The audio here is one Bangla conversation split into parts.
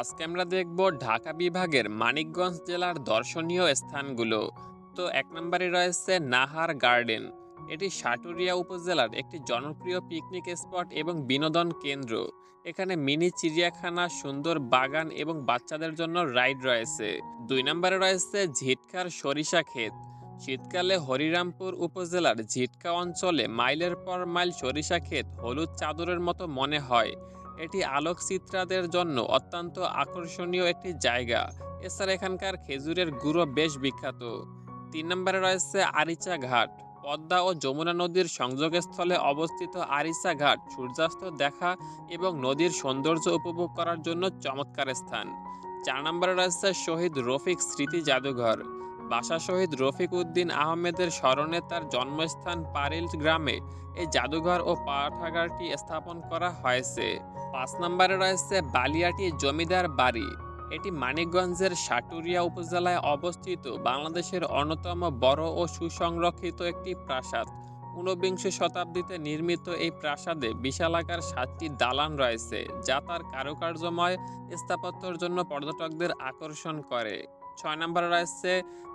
আজকে আমরা দেখব ঢাকা বিভাগের মানিকগঞ্জ জেলার দর্শনীয় স্থানগুলো। তো এক নম্বরে রয়েছে নাহার গার্ডেন। এটি সাটুরিয়া উপজেলার একটি জনপ্রিয় পিকনিক স্পট এবং বিনোদন কেন্দ্র। এখানে মিনি চিড়িয়াখানা, সুন্দর বাগান এবং বাচ্চাদের জন্য রাইড রয়েছে। দুই নম্বরে রয়েছে ঝিটকার সরিষা ক্ষেত। শীতকালে হরিরামপুর উপজেলার ঝিটকা অঞ্চলে মাইলের পর মাইল সরিষা ক্ষেত হলুদ চাদরের মতো মনে হয়। এটি আলোকচিত্রাদের জন্য অত্যন্ত আকর্ষণীয় একটি জায়গা। এছাড়া এখানকার খেজুরের গুঁড়ো বেশ বিখ্যাত। তিন নম্বরে রয়েছে আরিচা ঘাট। পদ্মা ও যমুনা নদীর সংযোগস্থলে অবস্থিত আরিচা ঘাট সূর্যাস্ত দেখা এবং নদীর সৌন্দর্য উপভোগ করার জন্য চমৎকার স্থান। চার নম্বরে রয়েছে শহীদ রফিক স্মৃতি জাদুঘর। বাসা শহীদ রফিক উদ্দিন আহমেদের স্মরণে তার জন্মস্থান পারিল গ্রামে এই জাদুঘর ও পাঠাগারটি স্থাপন করা হয়েছে। ৫ নম্বরে রয়েছে বালিয়াটি জমিদার বাড়ি। এটি মানিকগঞ্জের সাটুরিয়া উপজেলায় অবস্থিত বাংলাদেশের অন্যতম বড় ও সুসংরক্ষিত একটি প্রাসাদ। ঊনবিংশ শতাব্দীতে নির্মিত এই প্রাসাদে বিশালাকার ৭টি দালান রয়েছে, যা তার কারুকার্যময় স্থাপত্যের জন্য পর্যটকদের আকর্ষণ করে। ৬ নম্বরে রয়েছে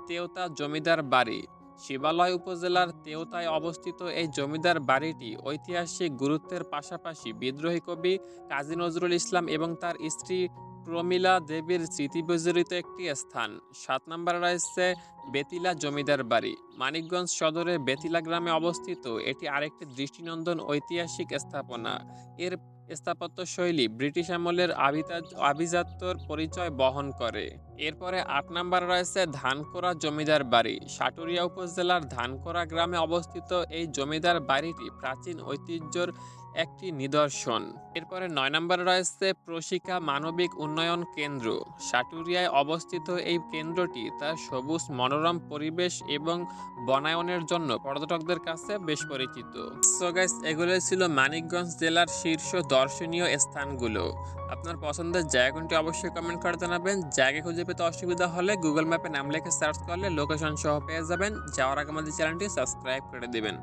তেওতা জমিদার বাড়ি। শিবালয় উপজেলার তেওতায় অবস্থিত এই জমিদার বাড়িটি ঐতিহাসিক গুরুত্বের পাশাপাশি বিদ্রোহী কবি কাজী নজরুল ইসলাম এবং তার স্ত্রী প্রমীলা দেবীর স্মৃতিবিজড়িত একটি স্থান। ৭ নম্বরে রয়েছে বেতিলা জমিদার বাড়ি। মানিকগঞ্জ সদরের বেতিলা গ্রামে অবস্থিত এটি আরেকটি দৃষ্টিনন্দন ঐতিহাসিক স্থাপনা। এর স্থাপত্যশৈলী ব্রিটিশ আমলের আভিজাত্যর পরিচয় বহন করে। এরপরে ৮ নাম্বার রয়েছে ধানকোরা জমিদার বাড়ি। সাটুরিয়া উপজেলার ধানকোরা গ্রামে অবস্থিত এই জমিদার বাড়িটি প্রাচীন ঐতিহ্যের একটি নিদর্শন। এরপরে ৯ নম্বরে রয়েছে প্রশিকা মানবিক উন্নয়ন কেন্দ্র। সাটুরিয়ায় অবস্থিত এই কেন্দ্রটি তার সবুজ মনোরম পরিবেশ এবং বনায়নের জন্য পর্যটকদের কাছে বেশ পরিচিত। সো গাইস, এগুলোই ছিল মানিকগঞ্জ জেলার শীর্ষ দর্শনীয় স্থানগুলো। আপনার পছন্দের জায়গা কোনটি অবশ্যই কমেন্ট করে জানাবেন। জায়গা খুঁজে পেতে অসুবিধা হলে গুগল ম্যাপে নাম লিখে সার্চ করলে লোকেশন সহ পেয়ে যাবেন। যাওয়ার আগে আমাদের চ্যানেলটি সাবস্ক্রাইব করে দিবেন।